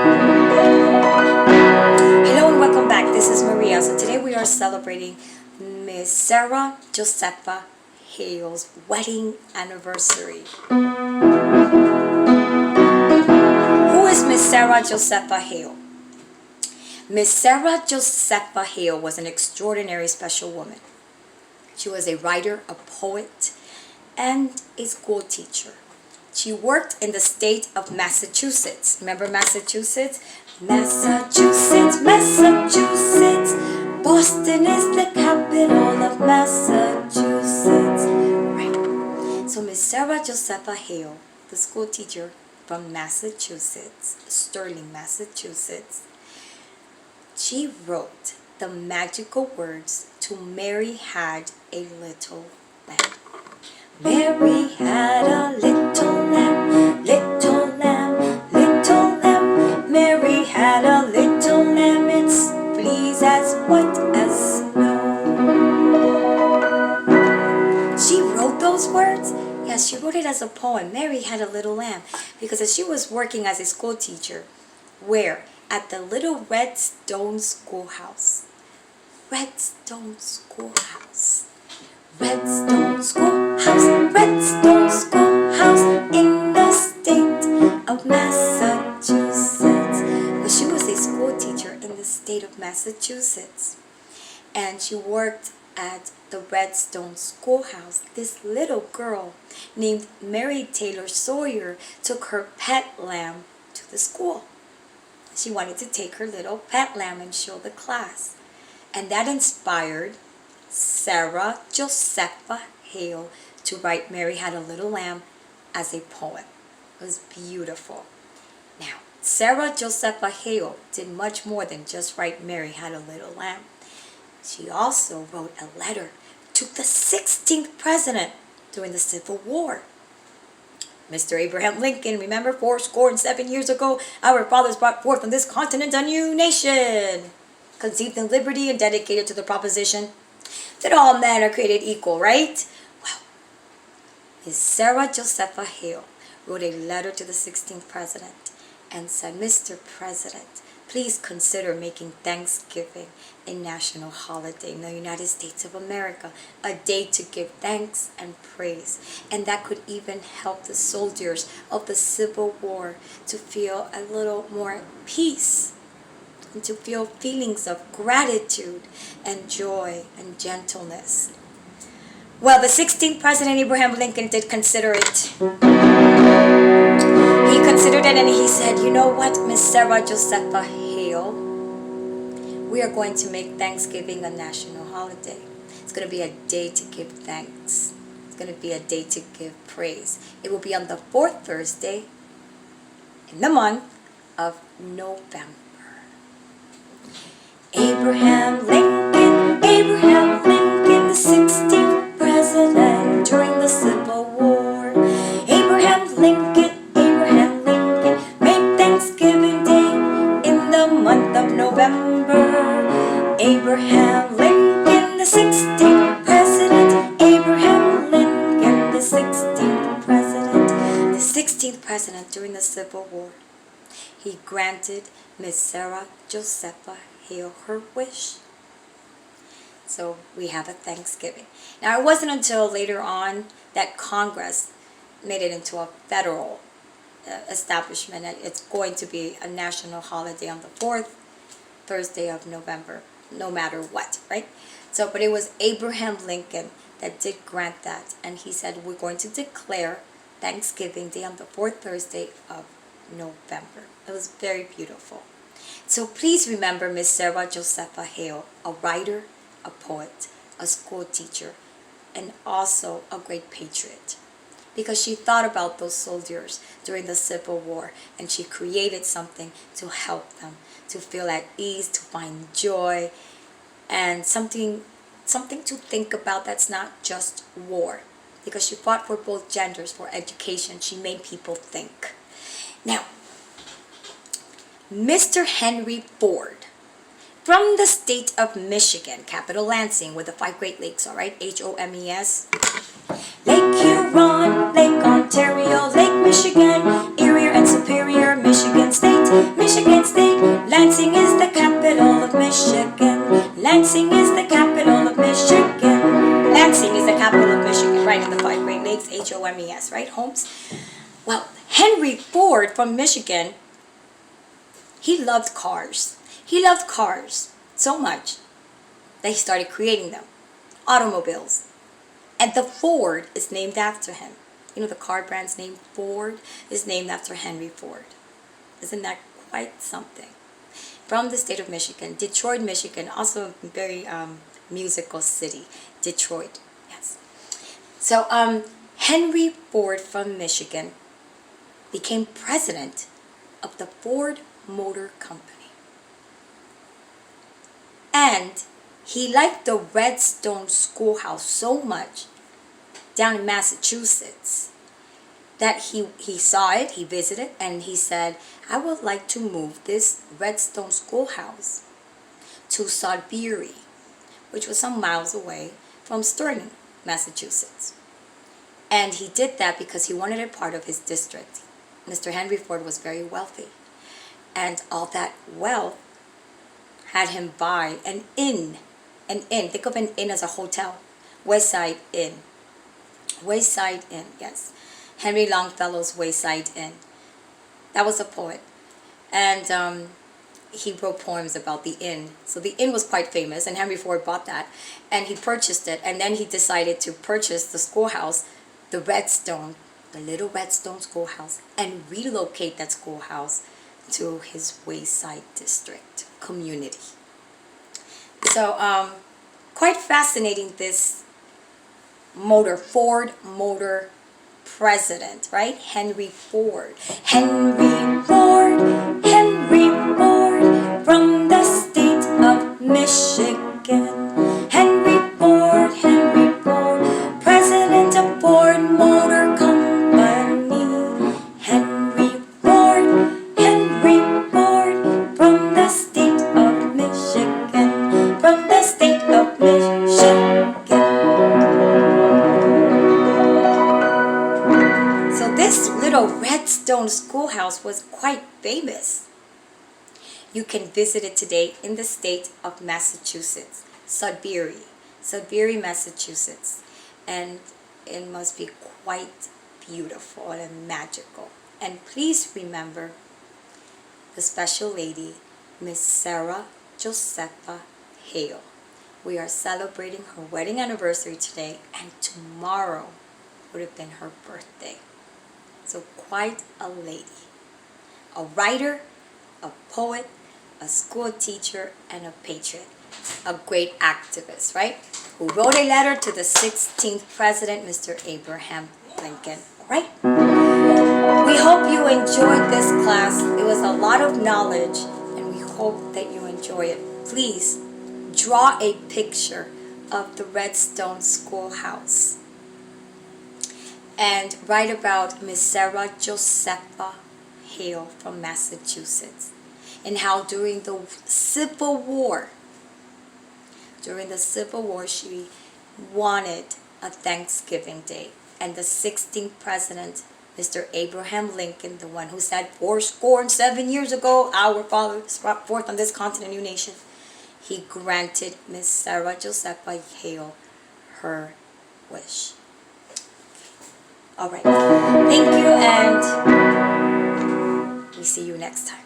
Hello and welcome back. This is Maria. So today we are celebrating Miss Sarah Josepha Hale's wedding anniversary. Who is Miss Sarah Josepha Hale? Miss Sarah Josepha Hale was an extraordinary special woman. She was a writer, a poet, and a school teacher. She worked in the state of Massachusetts. Remember Massachusetts? Massachusetts, Massachusetts. Boston is the capital of Massachusetts. Right. So Miss Sarah Josepha Hale, the school teacher from Massachusetts, Sterling, Massachusetts, she wrote the magical words to Mary Had a Little Lamb. Mary had a little lamb, little lamb, little lamb. Mary had a little lamb, its fleece as white as snow. She wrote those words? Yes, she wrote it as a poem. Mary had a little lamb. Because as she was working as a school teacher, where? At the little red stone schoolhouse. Red stone schoolhouse. Red stone schoolhouse, red stone schoolhouse in the state of Massachusetts. Well, she was a school teacher in the state of Massachusetts. And she worked at the red stone schoolhouse. This little girl named Mary Taylor Sawyer took her pet lamb to the school. She wanted to take her little pet lamb and show the class. And that inspired Sarah Josepha Hale to write Mary Had a Little Lamb as a poem. It was beautiful. Now, Sarah Josepha Hale did much more than just write Mary Had a Little Lamb. She also wrote a letter to the 16th president during the Civil War. Mr. Abraham Lincoln, remember 77 years ago, our fathers brought forth on this continent a new nation, conceived in liberty and dedicated to the proposition that all men are created equal, right? Well, Miss Sarah Josepha Hale wrote a letter to the 16th president and said, Mr. President, please consider making Thanksgiving a national holiday in the United States of America, a day to give thanks and praise. And that could even help the soldiers of the Civil War to feel a little more peace, and to feel feelings of gratitude and joy and gentleness. Well, the 16th President Abraham Lincoln did consider it. He considered it and he said, you know what, Miss Sarah Josepha Hale, we are going to make Thanksgiving a national holiday. It's going to be a day to give thanks. It's going to be a day to give praise. It will be on the fourth Thursday in the month of November. Abraham Lincoln, the 16th president during the Civil War. Abraham Lincoln, made Thanksgiving Day in the month of November. Abraham Lincoln, the 16th president. Abraham Lincoln, the 16th president. The 16th president during the Civil War. He granted Miss Sarah Josepha Hale her wish. So we have a Thanksgiving. Now it wasn't until later on that Congress made it into a federal establishment that it's going to be a national holiday on the fourth Thursday of November, no matter what, right? So, but it was Abraham Lincoln that did grant that, and he said we're going to declare Thanksgiving Day on the fourth Thursday of November. It was very beautiful. So please remember Miss Sarah Josepha Hale, a writer, a poet, a school teacher, and also a great patriot. Because she thought about those soldiers during the Civil War, and she created something to help them, to feel at ease, to find joy, and something to think about that's not just war. Because she fought for both genders, for education. She made people think. Now, Mr. Henry Ford, from the state of Michigan, capital Lansing, with the 5 Great Lakes, all right, H-O-M-E-S. Lake Huron, Lake Ontario, Lake Michigan, Erie and Superior, Michigan State, Michigan H-O-M-E-S, right? Homes. Well, Henry Ford from Michigan, he loved cars. He loved cars so much that he started creating them. Automobiles. And the Ford is named after him. You know, the car brand's name Ford is named after Henry Ford. Isn't that quite something? From the state of Michigan, Detroit, Michigan, also a very musical city. Detroit, yes. So Henry Ford from Michigan became president of the Ford Motor Company. And he liked the Redstone Schoolhouse so much down in Massachusetts that he saw it, he visited, and he said, I would like to move this Redstone Schoolhouse to Sudbury, which was some miles away from Sterling, Massachusetts. And he did that because he wanted it part of his district. Mr. Henry Ford was very wealthy. And all that wealth had him buy an inn. An inn. Think of an inn as a hotel. Wayside Inn. Wayside Inn, yes. Henry Longfellow's Wayside Inn. That was a poet. And he wrote poems about the inn. So the inn was quite famous, and Henry Ford bought that. And he purchased it. And then he decided to purchase the schoolhouse, the Redstone, the little Redstone Schoolhouse, and relocate that schoolhouse to his Wayside District community. So, quite fascinating, this Ford Motor president, right? Henry Ford. Henry Ford, Henry Ford, from the state of Michigan. Henry Ford, president of Ford Motor Company. Henry Ford, from the state of Michigan. From the state of Michigan. So this little Redstone Schoolhouse was quite famous. You can visit it today in the state of Massachusetts, Sudbury, Massachusetts. And it must be quite beautiful and magical. And please remember the special lady, Miss Sarah Josepha Hale. We are celebrating her wedding anniversary today, and tomorrow would have been her birthday. So quite a lady. A writer, a poet, a school teacher, and a patriot. A great activist, right? Who wrote a letter to the 16th president, Mr. Abraham Lincoln, right? We hope you enjoyed this class. It was a lot of knowledge, and we hope that you enjoy it. Please draw a picture of the Redstone Schoolhouse and write about Miss Sarah Josepha Hale from Massachusetts, and how during the Civil War, she wanted a Thanksgiving Day. And the 16th president, Mr. Abraham Lincoln, the one who said 77 years ago, our fathers brought forth on this continent a new nation, he granted Miss Sarah Josepha Hale her wish. All right. Thank you, and we see you next time.